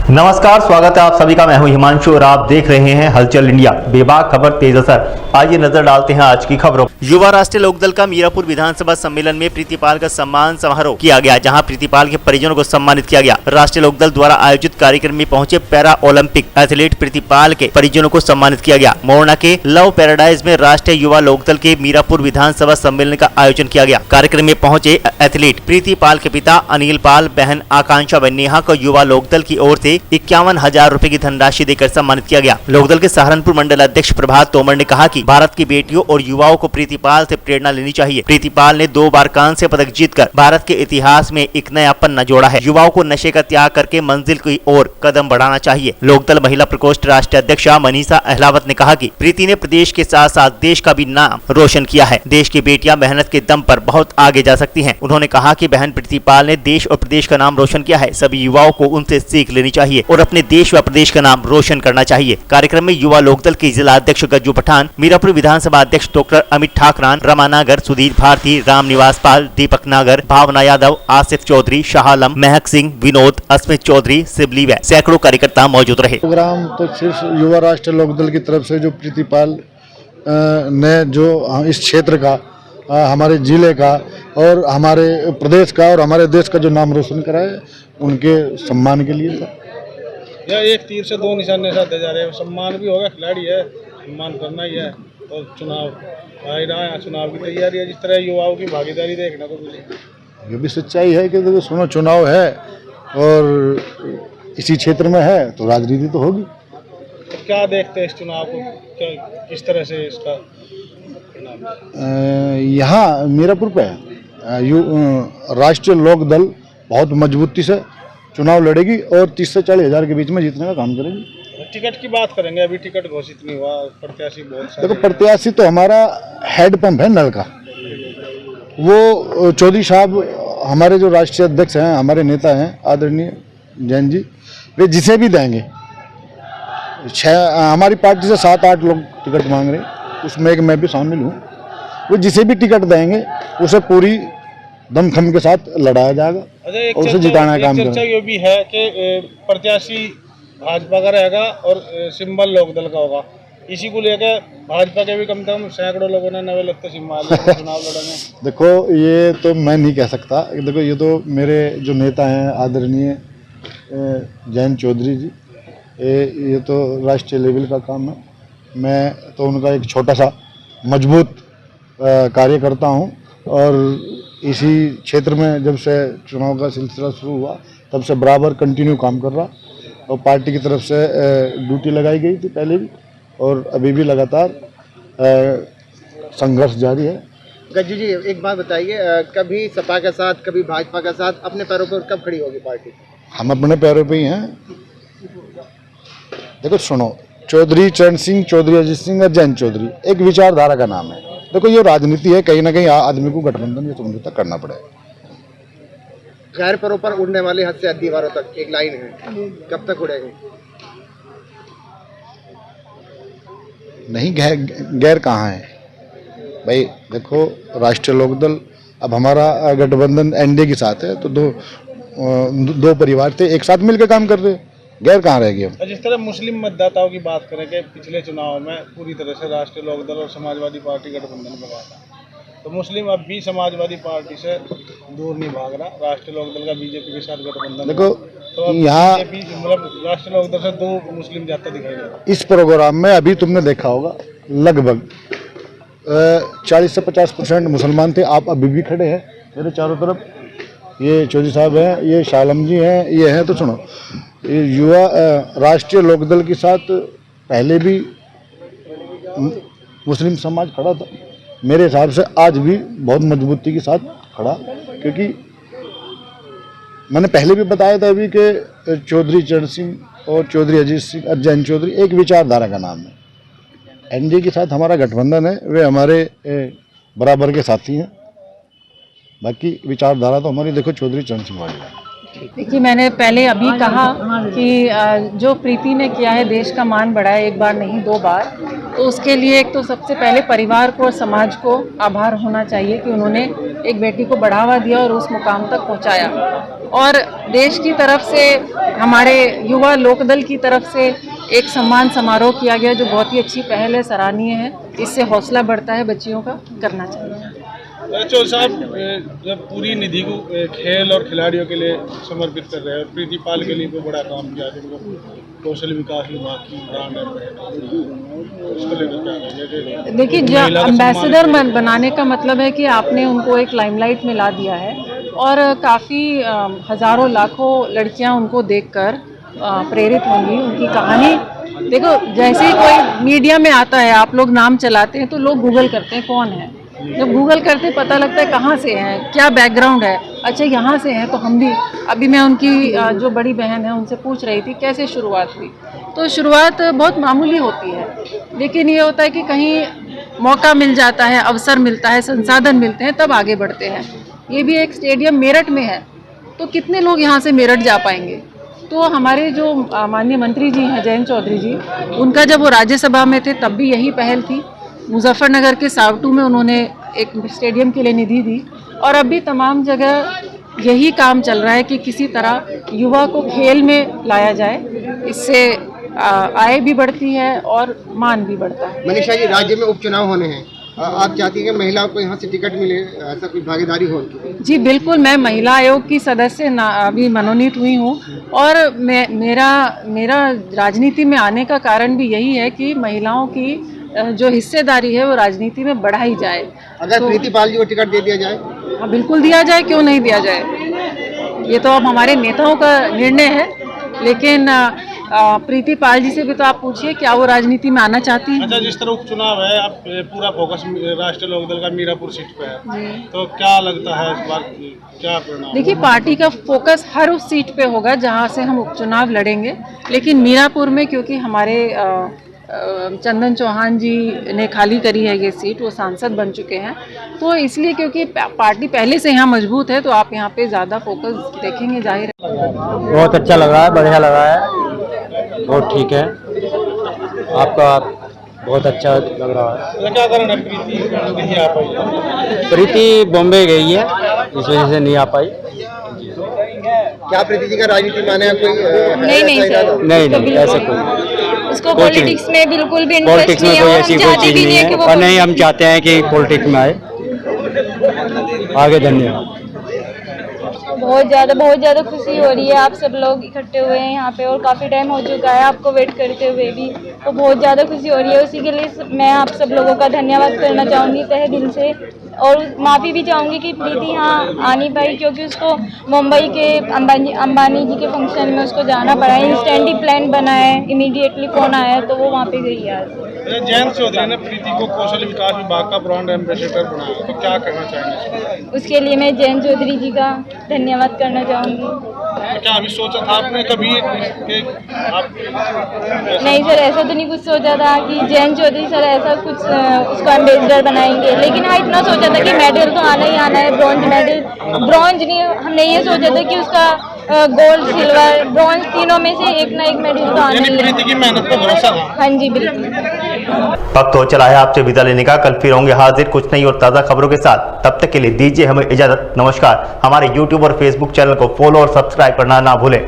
नमस्कार, स्वागत है आप सभी का। मैं हूं हिमांशु और आप देख रहे हैं हलचल इंडिया, बेबाक खबर तेज असर। आइए नजर डालते हैं आज की खबरों। युवा राष्ट्रीय लोकदल का मीरापुर विधानसभा सम्मेलन में प्रीतिपाल का सम्मान समारोह किया गया, जहां प्रीतिपाल के परिजनों को सम्मानित किया गया। राष्ट्रीय लोकदल द्वारा आयोजित कार्यक्रम में पहुंचे पैरा ओलंपिक एथलीट प्रीतिपाल के परिजनों को सम्मानित किया गया। मोरना के लव पैराडाइज में राष्ट्रीय युवा लोकदल के मीरापुर विधानसभा सम्मेलन का आयोजन किया गया। कार्यक्रम में पहुंचे एथलीट प्रीतिपाल के पिता अनिल पाल, बहन आकांक्षा व नेहा को युवा लोकदल की ओर से 51,000 रुपए की धनराशि देकर सम्मानित किया गया। लोकदल के सहारनपुर मंडल अध्यक्ष प्रभात तोमर ने कहा कि भारत की बेटियों और युवाओं को प्रीतिपाल से प्रेरणा लेनी चाहिए। प्रीतिपाल ने 2 बार कांस्य पदक जीतकर भारत के इतिहास में एक नया पन्ना जोड़ा है। युवाओं को नशे का त्याग करके मंजिल की ओर कदम बढ़ाना चाहिए। लोकदल महिला प्रकोष्ठ राष्ट्रीय अध्यक्षा मनीषा अहलावत ने कहा कि प्रीति ने प्रदेश के साथ साथ देश का भी नाम रोशन किया है। देश की बेटियां मेहनत के दम पर बहुत आगे जा सकती हैं। उन्होंने कहा कि बहन प्रीतिपाल ने देश और प्रदेश का नाम रोशन किया है। सभी युवाओं को उनसे सीख लेनी चाहिए और अपने देश व प्रदेश का नाम रोशन करना चाहिए। कार्यक्रम में युवा लोकदल के जिला अध्यक्ष गज्जू पठान, मीरापुर विधानसभा अध्यक्ष डॉक्टर अमित ठाकरान, रमा नागर, सुधीर भारती, राम निवास पाल, दीपक नागर, भावना यादव, आसिफ चौधरी, शाह आलम, महक सिंह, विनोद, अस्मित चौधरी, सिबली व सैकड़ों कार्यकर्ता मौजूद रहे। प्रोग्राम तो सिर्फ युवा राष्ट्रीय लोकदल की तरफ से जो प्रीतिपाल ने जो इस क्षेत्र का, हमारे जिले का और हमारे प्रदेश का और हमारे देश का जो नाम रोशन करा है, उनके सम्मान के लिए था। यह एक तीर से 2 निशाने साधे जा रहे हैं। सम्मान भी होगा, खिलाड़ी है, सम्मान करना ही है। और चुनाव आ रहा है, चुनाव की तैयारी है। जिस तरह युवाओं की भागीदारी देखना तो मिली। ये भी सच्चाई है कि देखो सुनो, चुनाव है और इसी क्षेत्र में है तो राजनीति तो होगी। तो क्या देखते हैं इस चुनाव को, किस तरह से इसका यहाँ मीरापुर पे राष्ट्रीय लोकदल बहुत मजबूती से चुनाव लड़ेगी और 30 से 40 हज़ार के बीच में जीतने का काम करेगी। टिकट की बात करेंगे, अभी टिकट घोषित नहीं हुआ, प्रत्याशी बहुत सारे। देखो, प्रत्याशी तो हमारा हेड पंप है नल का, वो चौधरी साहब हमारे जो राष्ट्रीय अध्यक्ष हैं, हमारे नेता हैं आदरणीय जैन जी, वे जिसे भी देंगे, हमारी पार्टी से 7-8 लोग टिकट मांग रहे हैं, उसमें एक मैं भी शामिल हूँ। वो जिसे भी टिकट देंगे उसे पूरी दमखम के साथ लड़ाया जाएगा और उसे जिताने का काम करेंगे। चर्चा ये भी है कि प्रत्याशी भाजपा का रहेगा और सिंबल लोकदल का होगा। इसी को लेकर भाजपा के भी कम से कम सैकड़ों लोगों ने नवे लगते सिंबल चुनाव लड़ेंगे। देखो, ये तो मैं नहीं कह सकता। देखो, ये तो मेरे जो नेता हैं आदरणीय जैन चौधरी जी, ये तो राष्ट्रीय लेवल का काम है। मैं तो उनका एक छोटा सा मजबूत कार्यकर्ता हूँ और इसी क्षेत्र में जब से चुनाव का सिलसिला शुरू हुआ तब से बराबर कंटिन्यू काम कर रहा और पार्टी की तरफ से ड्यूटी लगाई गई थी पहले भी और अभी भी लगातार संघर्ष जारी है। गज्जू जी, एक बात बताइए, कभी सपा के साथ कभी भाजपा के साथ अपने पैरों पर कब खड़ी होगी पार्टी? हम अपने पैरों पे ही हैं। देखो सुनो, चौधरी चरण सिंह, चौधरी अजीत सिंह और जैन चौधरी एक विचारधारा का नाम है। देखो, ये राजनीति है, कहीं ना कहीं आदमी को गठबंधन या समझौता करना पड़ेगा। गैर पैरों पर उड़ने वाले हद से दीवारों तक एक लाइन है, कब तक उड़ेगी? नहीं, गैर कहाँ है भाई? देखो, राष्ट्रीय लोकदल अब हमारा गठबंधन एनडीए के साथ है, तो दो परिवार थे, एक साथ मिलकर काम कर रहे हैं। गैर कहाँ रह गए? जिस तरह मुस्लिम मतदाताओं की बात करें कि पिछले चुनाव में पूरी तरह से राष्ट्रीय लोकदल और समाजवादी पार्टी गठबंधन में गया था, तो मुस्लिम अब भी समाजवादी पार्टी से दूर नहीं भाग रहा। राष्ट्रीय लोकदल का बीजेपी के साथ गठबंधन, देखो तो यहाँ मतलब राष्ट्रीय लोकदल से 2 मुस्लिम जाता दिखाई दे रहा। इस प्रोग्राम में अभी तुमने देखा होगा लगभग 40 से 50% मुसलमान थे। आप अभी भी खड़े हैं मेरे चारों तरफ, ये चौधरी साहब हैं, ये शाह आलम जी हैं, ये हैं। तो सुनो, ये युवा राष्ट्रीय लोकदल के साथ पहले भी मुस्लिम समाज खड़ा था। मेरे हिसाब से आज भी बहुत मजबूती के साथ खड़ा, क्योंकि मैंने पहले भी बताया था अभी कि चौधरी चरण सिंह और चौधरी अजीत सिंह और जैन चौधरी एक विचारधारा का नाम है। एनडीए के साथ हमारा गठबंधन है, वे हमारे बराबर के साथी हैं। बाकी विचारधारा तो हमारी देखो चौधरी चरण सिंह वाली है। देखिए, मैंने पहले अभी कहा कि जो प्रीति ने किया है, देश का मान बढ़ाया, 1 बार नहीं 2 बार, तो उसके लिए एक तो सबसे पहले परिवार को और समाज को आभार होना चाहिए कि उन्होंने एक बेटी को बढ़ावा दिया और उस मुकाम तक पहुंचाया। और देश की तरफ से हमारे युवा लोकदल की तरफ से एक सम्मान समारोह किया गया, जो बहुत ही अच्छी पहल है, सराहनीय है। इससे हौसला बढ़ता है, बच्चियों का करना चाहिए। चौधरी साहब जब पूरी निधि को खेल और खिलाड़ियों के लिए समर्पित कर रहे हैं और प्रीति पाल के लिए कोई बड़ा काम किया, जिनको कौशल विकास विभाग की ब्रांड उसको लेकर क्या रहेगा? देखिए, जो एम्बेसडर बनाने का मतलब है कि आपने उनको एक लाइमलाइट में ला दिया है और काफ़ी हज़ारों लाखों लड़कियां उनको देखकर प्रेरित होंगी। उनकी कहानी देखो, जैसे ही कोई मीडिया में आता है, आप लोग नाम चलाते हैं तो लोग गूगल करते हैं कौन है। जब गूगल करते पता लगता है कहाँ से हैं, क्या बैकग्राउंड है, अच्छा यहाँ से हैं तो हम भी। अभी मैं उनकी जो बड़ी बहन है उनसे पूछ रही थी कैसे शुरुआत हुई, तो शुरुआत बहुत मामूली होती है, लेकिन ये होता है कि कहीं मौका मिल जाता है, अवसर मिलता है, संसाधन मिलते हैं, तब आगे बढ़ते हैं। ये भी एक स्टेडियम मेरठ में है, तो कितने लोग यहाँ से मेरठ जा पाएंगे। तो हमारे जो माननीय मंत्री जी हैं जयंत चौधरी जी, उनका जब वो राज्यसभा में थे तब भी यही पहल थी। मुजफ्फरनगर के सावटू में उन्होंने एक स्टेडियम के लिए निधि दी और अभी तमाम जगह यही काम चल रहा है कि किसी तरह युवा को खेल में लाया जाए। इससे आय भी बढ़ती है और मान भी बढ़ता है। मनीषा जी, राज्य में उपचुनाव होने हैं, आप चाहती हैं कि महिलाओं को यहाँ से टिकट मिले, ऐसा कोई भागीदारी हो उनकी? जी बिल्कुल, मैं महिला आयोग की सदस्य अभी मनोनीत हुई हूँ और मेरा राजनीति में आने का कारण भी यही है कि महिलाओं की जो हिस्सेदारी है वो राजनीति में बढ़ाई जाए। अगर तो प्रीति पाल जी को टिकट दे दिया जाए? हाँ, बिल्कुल दिया जाए, क्यों नहीं दिया जाए। ये तो अब हमारे नेताओं का निर्णय है, लेकिन प्रीति पाल जी से भी तो आप पूछिए क्या वो राजनीति में आना चाहती हैं। अच्छा, जिस तरह उपचुनाव है, आप पूरा फोकस राष्ट्रीय लोकदल का मीरापुर सीट पे है, तो क्या लगता है इस बार क्या परिणाम? देखिए, पार्टी का फोकस हर उस सीट पे होगा जहां से हम उपचुनाव लड़ेंगे, लेकिन मीरापुर में क्योंकि हमारे चंदन चौहान जी ने खाली करी है ये सीट, वो सांसद बन चुके हैं, तो इसलिए क्योंकि पार्टी पहले से यहाँ मजबूत है तो आप यहाँ पे ज़्यादा फोकस देखेंगे। जाहिर है बहुत अच्छा लगा है, बढ़िया लगा है, बहुत ठीक है। आपका बहुत अच्छा लग रहा है। क्या कारण है प्रीति नहीं आ पाई? प्रीति बॉम्बे गई है, इस वजह से नहीं आ पाई। क्या प्रीति जी का राजनीति में आने का कोई नहीं सर, नहीं ऐसे कोई उसको पॉलिटिक्स में बिल्कुल भी पॉलिटिक्स इंटरेस्ट में नहीं कोई है, ऐसी हम कोई चाहते चीज़ भी नहीं नहीं है कि है, वो और नहीं हम चाहते हैं कि पॉलिटिक्स में आए। आगे धन्यवाद। बहुत ज़्यादा खुशी हो रही है। आप सब लोग इकट्ठे हुए हैं यहाँ पे और काफ़ी टाइम हो चुका है आपको वेट करते हुए भी, तो बहुत ज़्यादा खुशी हो रही है। उसी के लिए मैं आप सब लोगों का धन्यवाद करना चाहूँगी तहे दिल से, और माफ़ी भी चाहूँगी कि प्रीति यहाँ आ नहीं पाई, क्योंकि उसको मुंबई के अंबानी जी के फंक्शन में उसको जाना पड़ा। इंस्टेंट ही प्लान बना है, इमीडिएटली फ़ोन आया तो वो वहाँ पे गई है आज। जयंत चौधरी ने प्रीति को कौशल विकास विभाग का ब्रांड एम्बेसडर बनाया, तो क्या करना चाहेंगे? उसके लिए मैं जयंत चौधरी जी का धन्यवाद करना चाहूँगी। तो क्या अभी सोचा था आपने कभी कि आप नहीं सर, ऐसा तो नहीं कुछ सोचा था कि जयंत चौधरी सर ऐसा कुछ उसको एम्बेसडर बनाएंगे, लेकिन हाँ इतना सोचा था कि मेडल तो आना ही आना है। ब्रॉन्ज नहीं, हमने ये सोचा था कि उसका गोल्ड, सिल्वर, ब्रॉन्ज तीनों में से एक ना एक मेडल तो आना ही है। प्रीति की मेहनत का भरोसा था। हाँ जी बिल्कुल। वक्त हो चला है आपसे विदा लेने का। कल फिर होंगे हाजिर कुछ नई और ताज़ा खबरों के साथ। तब तक के लिए दीजिए हमें इजाजत। नमस्कार। हमारे YouTube और Facebook चैनल को फॉलो और सब्सक्राइब करना ना भूलें।